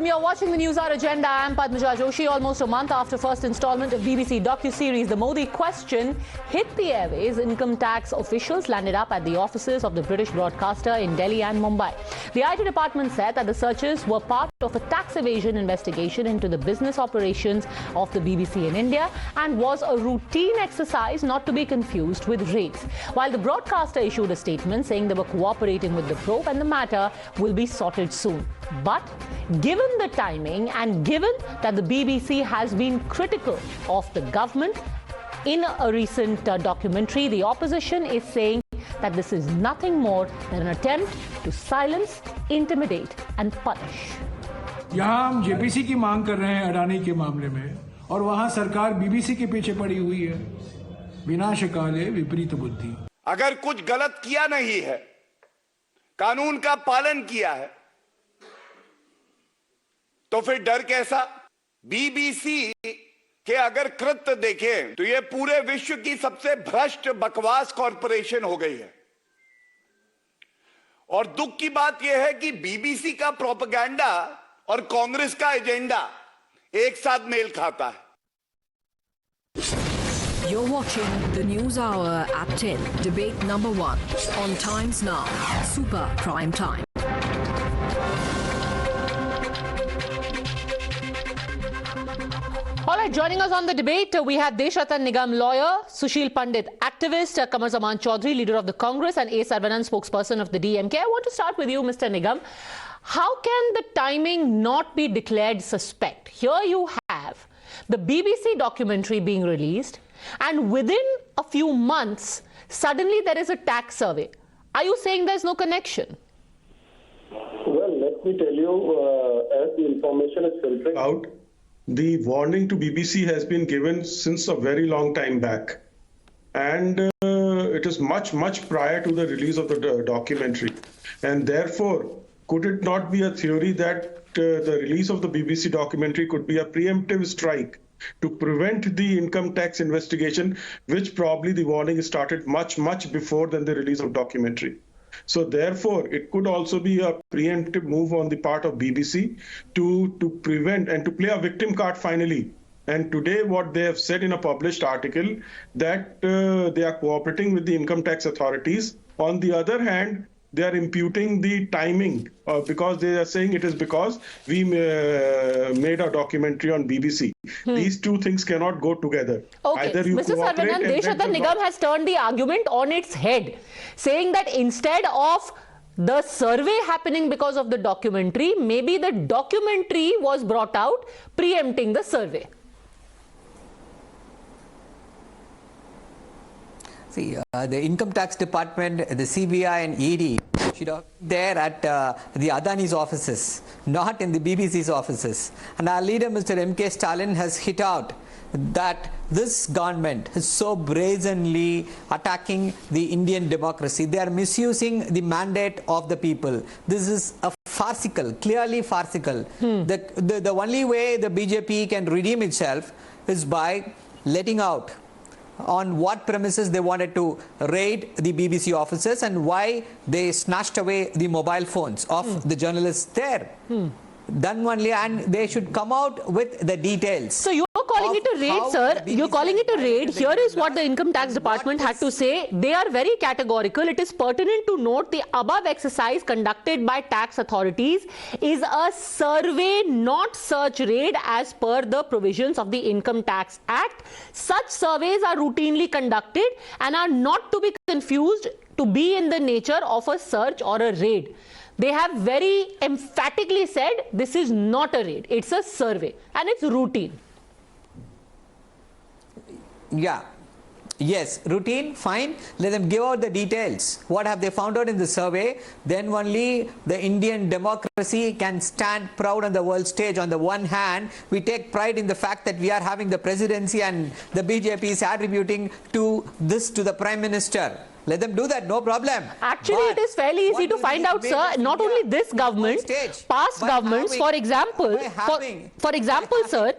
welcome. You're watching the Newshour Agenda. I'm Padmaja Joshi. Almost a month after first installment of BBC docuseries The Modi Question hit the airways, income tax officials landed up at the offices of the British broadcaster in Delhi and Mumbai. The IT department said that the searches were part of a tax evasion investigation into the business operations of the BBC in India and was a routine exercise not to be confused with raids. While the broadcaster issued a statement saying they were cooperating with the probe and the matter will be sorted soon. But given the timing and given that the BBC has been critical of the government in a recent documentary, the opposition is saying that this is nothing more than an attempt to silence, intimidate and punish. यहाँ हम JPC की मांग कर रहे हैं अडानी के मामले में और वहाँ सरकार बीबीसी के पीछे पड़ी हुई है। विनाशकाले विपरीत बुद्धि। अगर कुछ गलत किया नहीं है, कानून का पालन किया है, तो फिर डर कैसा? बीबीसी के अगर कृत्य देखें तो ये पूरे विश्व की सबसे भ्रष्ट बकवास कॉरपोरेशन हो गई है। और दुख की बात यह है कि बीबीसी का प्रोपेगेंडा और कांग्रेस का एजेंडा एक साथ मेल खाता है। You're watching the News Hour at 10, debate number 1 on Times Now, Super Prime Time. All right, joining us on the debate, we have Desh Ratan Nigam lawyer, Sushil Pandit activist, Kamar Zaman Chaudhary, leader of the Congress, and A. Sarvanan, spokesperson of the DMK. I want to start with you, Mr. Nigam. How can the timing not be declared suspect? Here you have the BBC documentary being released, and within a few months, suddenly there is a tax survey. Are you saying there's no connection? Well, let me tell you, as the information is filtering out, the warning to BBC has been given since a very long time back. And it is much prior to the release of the documentary. And therefore, could it not be a theory that the release of the BBC documentary could be a preemptive strike to prevent the income tax investigation, which probably the warning started much before than the release of documentary. So therefore, it could also be a preemptive move on the part of BBC to prevent and to play a victim card finally. And today what they have said in a published article that they are cooperating with the income tax authorities. On the other hand, they are imputing the timing because they are saying it is because we made a documentary on BBC. These two things cannot go together. Okay, either you Mr. Sarvanan, Desh Ratan Nigam has turned the argument on its head, saying that instead of the survey happening because of the documentary, maybe the documentary was brought out preempting the survey. See, the Income Tax Department, the CBI and ED should have been there at the Adani's offices, not in the BBC's offices. And our leader, Mr. M.K. Stalin, has hit out that this government is so brazenly attacking the Indian democracy. They are misusing the mandate of the people. This is a farcical, clearly farcical. The only way the BJP can redeem itself is by letting out on what premises they wanted to raid the BBC offices and why they snatched away the mobile phones of the journalists there. Then only, and they should come out with the details. So you're calling it a raid, sir. You're calling it a raid. Here is what the Income Tax Department had to say. They are very categorical. It is pertinent to note the above exercise conducted by tax authorities is a survey, not search raid as per the provisions of the Income Tax Act. Such surveys are routinely conducted and are not to be confused to be in the nature of a search or a raid. They have very emphatically said this is not a raid, it's a survey and it's routine. Yeah. Yes, routine, fine. Let them give out the details. What have they found out in the survey? Then only the Indian democracy can stand proud on the world stage. On the one hand, we take pride in the fact that we are having the presidency and the BJP is attributing to this to the Prime Minister. Let them do that, no problem. Actually, it is fairly easy to find out, sir. Not only this government, past governments, for example, sir,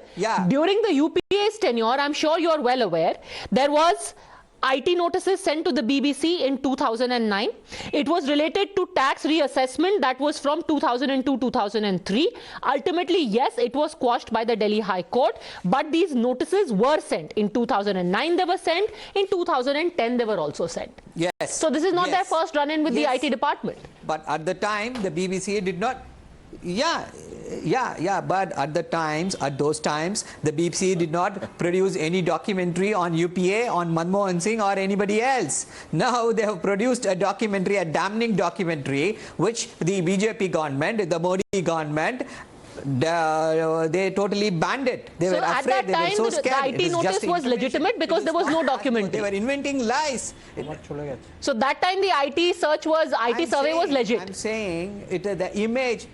during the UPA's tenure, I'm sure you're well aware, there was IT notices sent to the BBC in 2009. It was related to tax reassessment that was from 2002-2003. Ultimately, yes, it was quashed by the Delhi High Court, but these notices were sent. In 2009 they were sent, in 2010 they were also sent. Yes. So this is not their first run-in with the IT department. But at the time, the BBC did not. But at those times, the BBC did not produce any documentary on UPA, on Manmohan Singh or anybody else. Now they have produced a documentary, a damning documentary, which the BJP government, the Modi government, they totally banned it. They were afraid. At that time, they were so scared. The IT notice was legitimate because there was no documentary. They were inventing lies. So that time the IT search was, IT survey was legit. I'm saying the image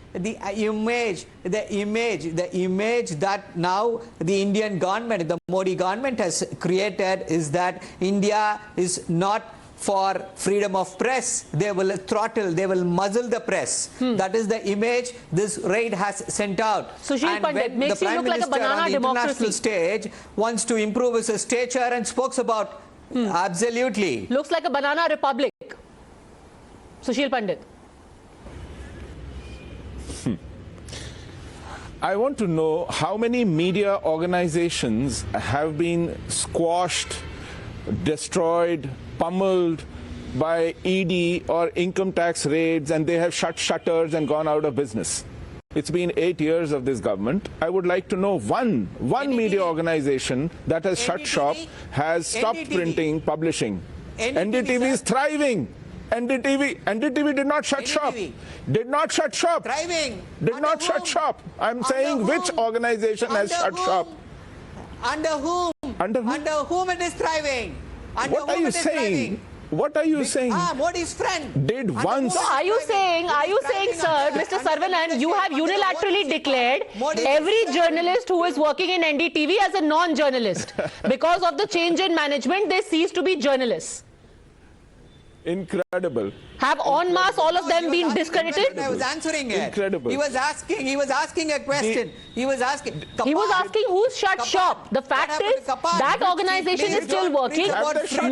that now the Indian government, the Modi government has created is that India is not for freedom of press. They will throttle, they will muzzle the press. That is the image this raid has sent out. Sushil Pandit makes you look like a banana democracy. International stage wants to improve his stature and spoke about absolutely. Looks like a banana republic. Sushil Pandit. I want to know how many media organizations have been squashed, destroyed, pummeled by ED or income tax raids, and they have shut shutters and gone out of business. It's been 8 years of this government. I would like to know one media organization that has shut shop, has stopped printing, publishing. NDTV is thriving. NDTV did not shut shop. Did not shut shop. Thriving. Did not shut shop. I'm saying which organization has shut shop. Under whom? Under whom? Under whom it is thriving? What are you saying? What are you saying? Modi's friend. Did once. So are you saying, sir, Mr. Saravanan, you have unilaterally declared every journalist who is working in NDTV as a non-journalist. Because of the change in management, they cease to be journalists. Incredible. Have en masse all of them been discredited? I was answering it. Incredible. He was asking a question. He was asking who's shut shop. The fact is that organization is still working.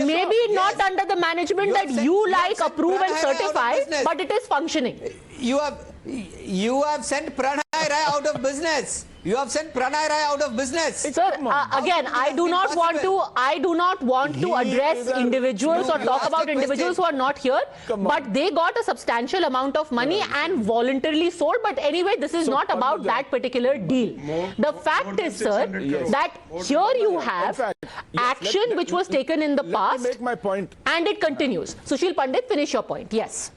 Maybe not under the management that you like, approve and certify, but it is functioning. You have sent Pranay Rai out of business. You have sent Pranay Rai out of business. Sir, again, I do not want to address individuals or talk about individuals who are not here, but they got a substantial amount of money and voluntarily sold. But anyway, this is not about that particular deal. The fact is, sir, that here you have action which was taken in the past, make my point. And it continues. Sushil Pandit, finish your point. Yes.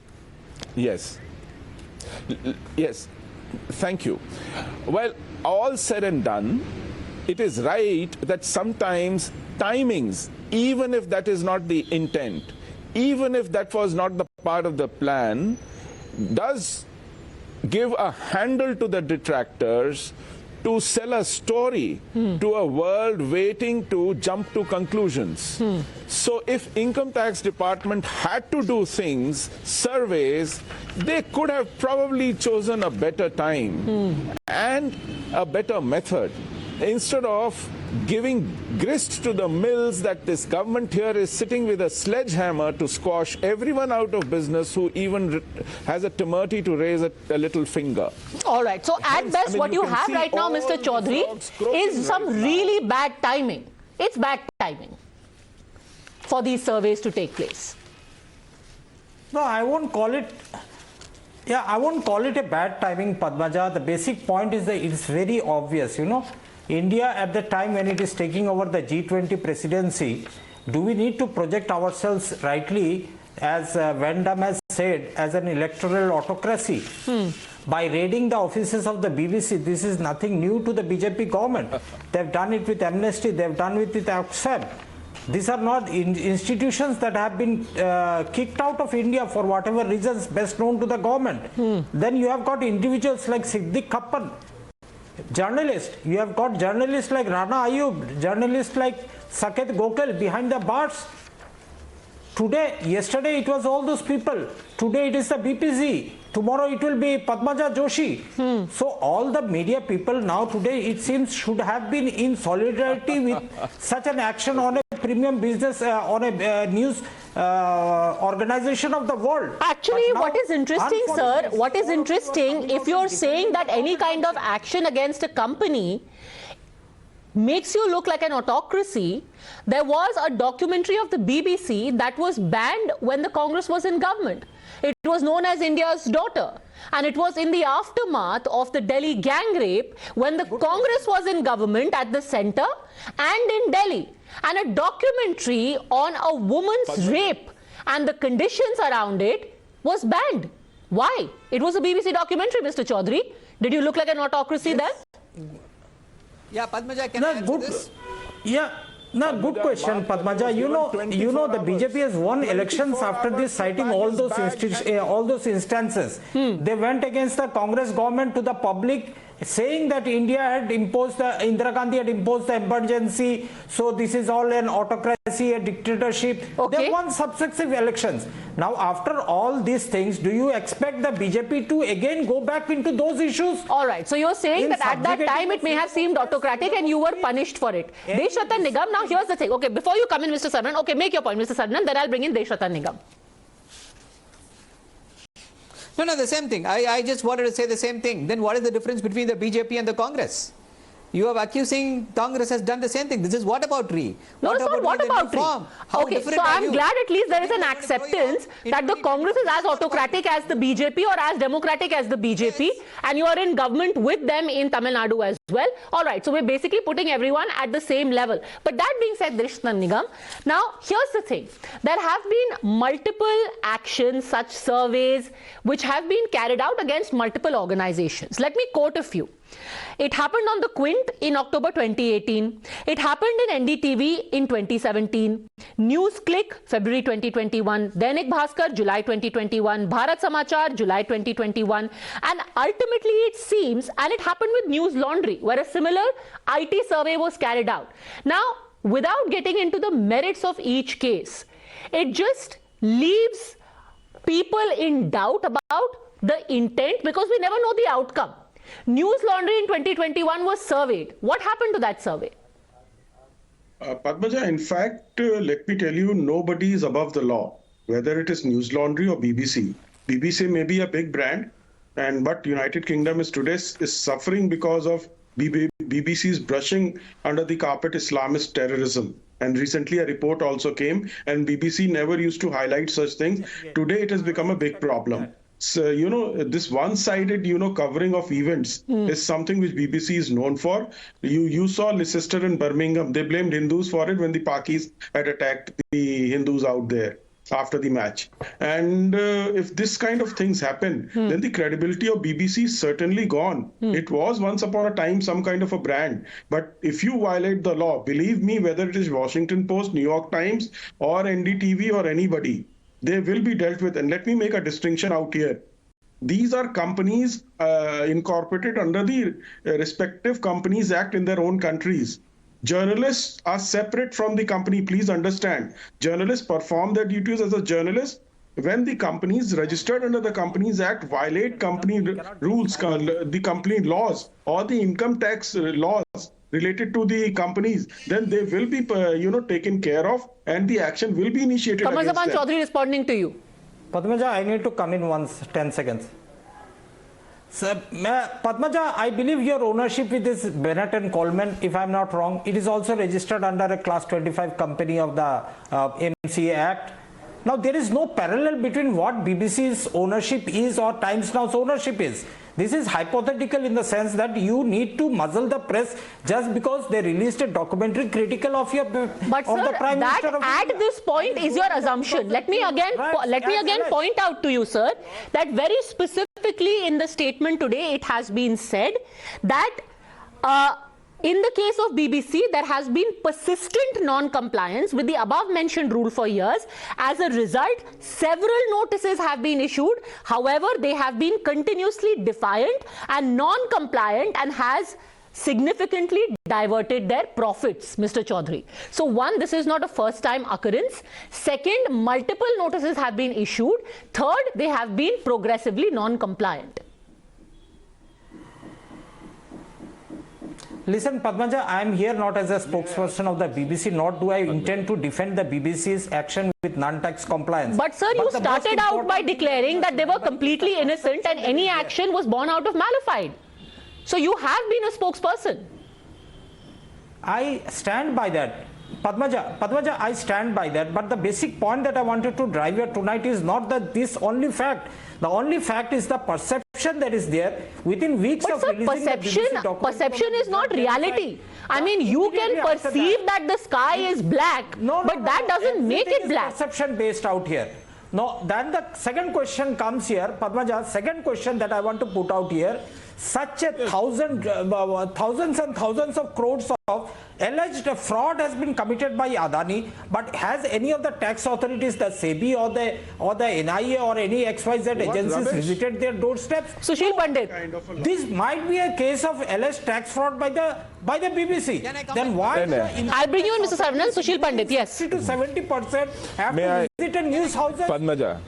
Yes. Yes. Thank you. Well, all said and done, it is right that sometimes timings, even if that is not the intent, even if that was not the part of the plan, does give a handle to the detractors to sell a story to a world waiting to jump to conclusions. So if income tax department had to do things, surveys, they could have probably chosen a better time and a better method instead of giving grist to the mills that this government here is sitting with a sledgehammer to squash everyone out of business who even has a temerity to raise a little finger. All right. So at best, what you have right now, Mr. Chaudhary, is some really bad timing. It's bad timing for these surveys to take place. No, I won't call it. Yeah, I won't call it a bad timing, Padmaja. The basic point is that it's very obvious, you know. India at the time when it is taking over the G20 presidency, do we need to project ourselves rightly, as Van Damme has said, as an electoral autocracy? By raiding the offices of the BBC, this is nothing new to the BJP government. They've done it with Amnesty, they've done it with Oxfam. These are not institutions that have been kicked out of India for whatever reasons best known to the government. Then you have got individuals like Siddiq Kappan, journalists. You have got journalists like Rana Ayub, journalists like Saket Gokhale behind the bars. Yesterday it was all those people. Today it is the BPC. Tomorrow it will be Padmaja Joshi. So all the media people now today, it seems, should have been in solidarity with such an action on a premium business, on a news organization of the world. Actually, what is interesting, sir, what is interesting, if you're saying that any kind of action against a company makes you look like an autocracy, there was a documentary of the BBC that was banned when the Congress was in government. It was known as India's Daughter, and it was in the aftermath of the Delhi gang rape when the Congress was in government at the center and in Delhi, and a documentary on a woman's rape and the conditions around it was banned. Why? It was a BBC documentary, Mr. Chaudhary. Did you look like an autocracy then? Yeah, Padmaja, can I answer this? Yeah. No, good question, Padmaja. You know, the BJP has won elections after this, citing all those instances. They went against the Congress government to the public, saying that India had imposed Indira Gandhi had imposed the emergency, so this is all an autocracy, a dictatorship. Okay. They won successive elections. Now, after all these things, do you expect the BJP to again go back into those issues? All right. So you're saying that at that time it may have seemed autocratic and you were punished for it. Desh Ratan Nigam. Now here's the thing. Okay, before you come in, Mr. Sarnan. Okay, make your point, Mr. Sarnan. Then I'll bring in Desh Ratan Nigam. No, the same thing. I just wanted to say the same thing. Then what is the difference between the BJP and the Congress? You are accusing Congress has done the same thing. This is whataboutery. No, it's not whataboutery. Okay, so I'm glad at least there is an acceptance that the Congress is as autocratic as the BJP or as democratic as the BJP, and you are in government with them in Tamil Nadu as well. All right, so we're basically putting everyone at the same level. But that being said, Desh Ratan Nigam, now here's the thing. There have been multiple actions, such surveys, which have been carried out against multiple organizations. Let me quote a few. It happened on the Quint in October 2018. It happened in NDTV in 2017. NewsClick, February 2021. Dainik Bhaskar, July 2021. Bharat Samachar, July 2021. And ultimately it seems, and it happened with News Laundry, where a similar IT survey was carried out. Now, without getting into the merits of each case, it just leaves people in doubt about the intent because we never know the outcome. News Laundry in 2021 was surveyed. What happened to that survey? Padmaja, in fact, let me tell you, nobody is above the law, whether it is News Laundry or BBC. BBC may be a big brand, but United Kingdom is suffering because of BBC's brushing under the carpet Islamist terrorism. And recently a report also came, and BBC never used to highlight such things. Today it has become a big problem. So, this one-sided, covering of events is something which BBC is known for. You saw Leicester in Birmingham. They blamed Hindus for it when the Pakis had attacked the Hindus out there after the match. And if this kind of things happen, then the credibility of BBC is certainly gone. It was once upon a time some kind of a brand. But if you violate the law, believe me, whether it is Washington Post, New York Times, or NDTV or anybody, they will be dealt with. And let me make a distinction out here. These are companies incorporated under the respective Companies Act in their own countries. Journalists are separate from the company. Please understand. Journalists perform their duties as a journalist. When the companies registered under the Companies Act violate company rules, the company laws, or the income tax laws related to the companies, then they will be, taken care of, and the action will be initiated against them. Chaudhary responding to you. Padmaja, I need to come in 10 seconds. Sir, Padmaja, I believe your ownership with this Bennett and Coleman, if I'm not wrong, it is also registered under a Class 25 company of the MCA Act. Now, there is no parallel between what BBC's ownership is or Times Now's ownership is. This is hypothetical in the sense that you need to muzzle the press just because they released a documentary critical of your but of sir, the Prime Minister of at India. This point is your assumption. Let me again point out to you, sir, that very specifically in the statement today it has been said that in the case of BBC, there has been persistent non-compliance with the above-mentioned rule for years. As a result, several notices have been issued. However, they have been continuously defiant and non-compliant and has significantly diverted their profits, Mr. Chaudhary. So one, this is not a first time occurrence. Second, multiple notices have been issued. Third, they have been progressively non-compliant. Listen, Padmaja, I am here not as a spokesperson of the BBC, nor do I intend to defend the BBC's action with non-tax compliance. But sir, you started out by declaring that they were completely innocent and any action was born out of malefied. So you have been a spokesperson. I stand by that. Padmaja, I stand by that. But the basic point that I wanted to drive here tonight is not that this only fact. The only fact is the perception that is there within weeks of releasing the BBC document. Perception is not reality. I mean, you can perceive that the sky is black, but that doesn't make it black. Perception based out here. No, then the second question comes here, Padmaja. Second question that I want to put out here. Such a thousands and thousands of crores of alleged fraud has been committed by Adani, but has any of the tax authorities, the SEBI or the NIA or any XYZ agencies visited their doorsteps? Sushil Pandit, this might be a case of alleged tax fraud by the BBC. Then why? I'll bring you in, Mr. Saravanan. Sushil Pandit, yes. 60 to 70% have to visit a news houses. Padmaja.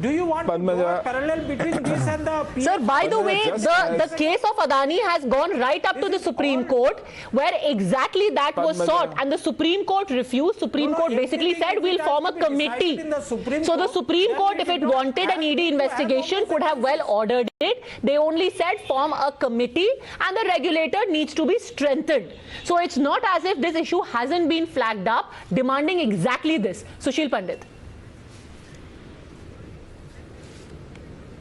Do you want to draw a parallel between this and the... Sir, by the way, the case of Adani has gone right up to the Supreme Court, where exactly that was sought, and the Supreme Court refused. Supreme Court basically said, we'll form a committee. So the Supreme Court, if it wanted an ED investigation, could have well ordered it. They only said form a committee, and the regulator needs to be strengthened. So it's not as if this issue hasn't been flagged up, demanding exactly this. Sushil Pandit.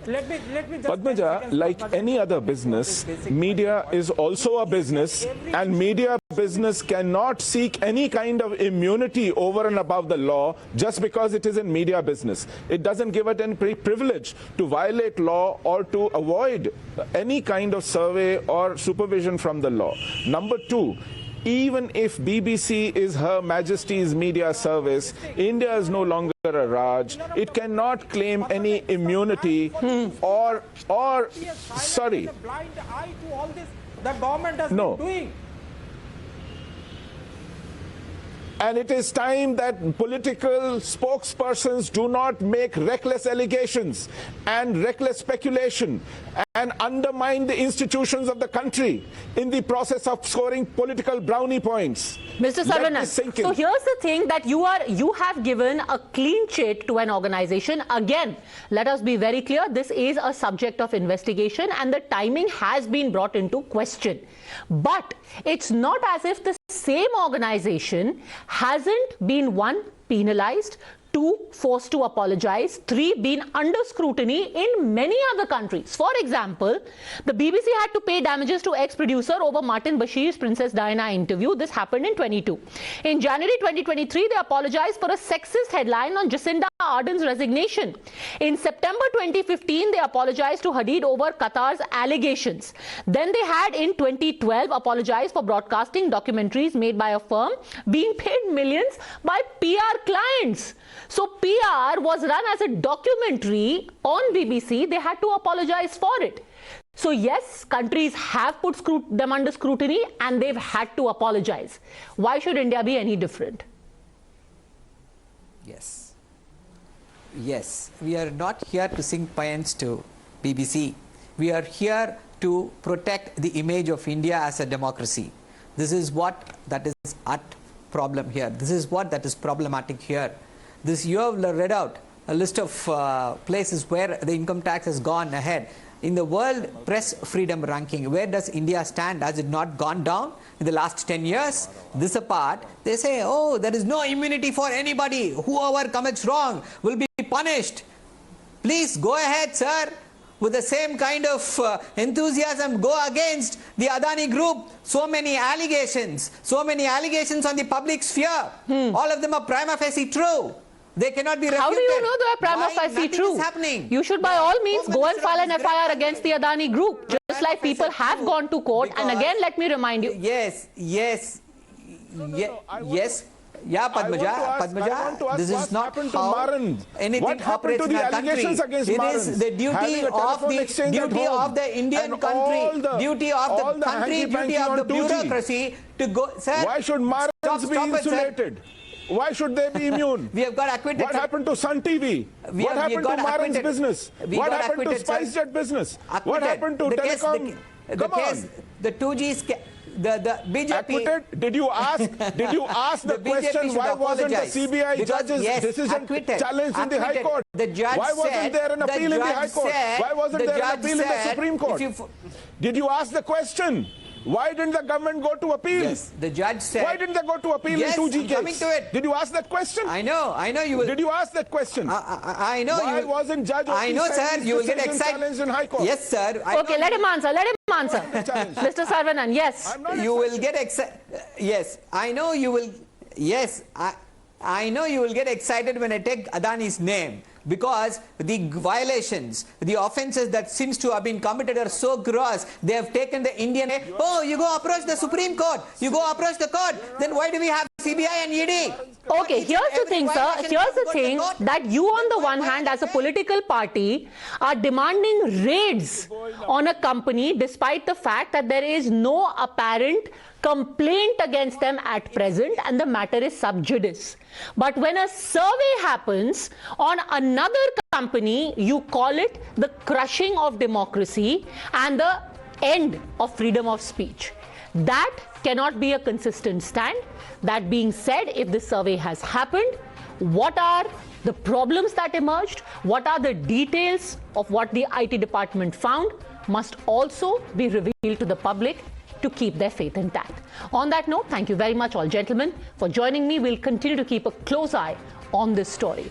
Let me just Padmaja, like any other business, media is also a business, and media business cannot seek any kind of immunity over and above the law just because it is in media business. It doesn't give it any privilege to violate law or to avoid any kind of survey or supervision from the law. Number two, even if BBC is Her Majesty's media service, India is no longer a Raj. It cannot claim any immunity or sorry. The blind eye to all this the government has No. been doing. And it is time that political spokespersons do not make reckless allegations and reckless speculation and undermine the institutions of the country in the process of scoring political brownie points. Mr. Saravanan, so here's the thing that you have given a clean chit to an organization. Again, let us be very clear, this is a subject of investigation and the timing has been brought into question. But it's not as if the same organization hasn't been, one, penalized, two, forced to apologize, three, been under scrutiny in many other countries. For example, the BBC had to pay damages to ex-producer over Martin Bashir's Princess Diana interview. This happened in 22. In January 2023, they apologized for a sexist headline on Jacinda Ardern's resignation. In September 2015, they apologized to Hadid over Qatar's allegations. Then they had in 2012 apologized for broadcasting documentaries made by a firm being paid millions by PR clients. So PR was run as a documentary on BBC. They had to apologize for it. So yes, countries have put them under scrutiny and they've had to apologize. Why should India be any different? Yes. Yes. We are not here to sing paeans to BBC. We are here to protect the image of India as a democracy. This is what that is at problem here. This is what that is problematic here. This, you have read out a list of places where the income tax has gone ahead. In the World Press Freedom Ranking, where does India stand? Has it not gone down in the last 10 years? This apart, they say, oh, there is no immunity for anybody. Whoever commits wrong will be punished. Please go ahead, sir. With the same kind of enthusiasm, go against the Adani group. So many allegations on the public sphere. All of them are prima facie true. They cannot be refuted. How do you know they are prima facie true? You should by all means go and file an FIR against the Adani group, just like people have gone to court. And again, let me remind you. Yeah, Padmaja, this is not how anything operates in our country. It is the duty of the Indian country, duty of the country, duty of the bureaucracy to go. Sir, why should Marans be insulated? Why should they be immune? We have got acquitted. What happened to Sun TV? What happened to Maran's business? What happened to SpiceJet business? What happened to Telecom? Come on. The 2G the BJP. Acquitted? Did you ask the question why wasn't the CBI judge's decision challenged in the High Court? Why wasn't there an appeal in the High Court? Why wasn't there an appeal in the Supreme Court? Did you ask the question? Why didn't the government go to appeal? Yes, the judge said. Why didn't they go to appeal in 2G case? Coming to it. Did you ask that question? I know you will. Did you ask that question? I know Why you will. wasn't Judge Joshi I know, sir. You will get excited. In High Court? Yes, sir. Okay, let him answer. Mr. Saravanan, yes. You will get excited. Yes, I know you will. Yes, I know you will get excited when I take Adani's name, because the violations, the offences that seems to have been committed are so gross. They have taken the Indian. Oh, you go approach the Supreme Court. You go approach the court. Then why do we have CBI and ED? Okay, here's the thing, sir. Here's the thing that you, on the one hand, as a political party, are demanding raids on a company despite the fact that there is no apparent complaint against them at present and the matter is sub judice. But when a survey happens on another company, you call it the crushing of democracy and the end of freedom of speech. That cannot be a consistent stand. That being said, if this survey has happened, what are the problems that emerged? What are the details of what the IT department found must also be revealed to the public to keep their faith intact. On that note, thank you very much, all gentlemen, for joining me. We'll continue to keep a close eye on this story.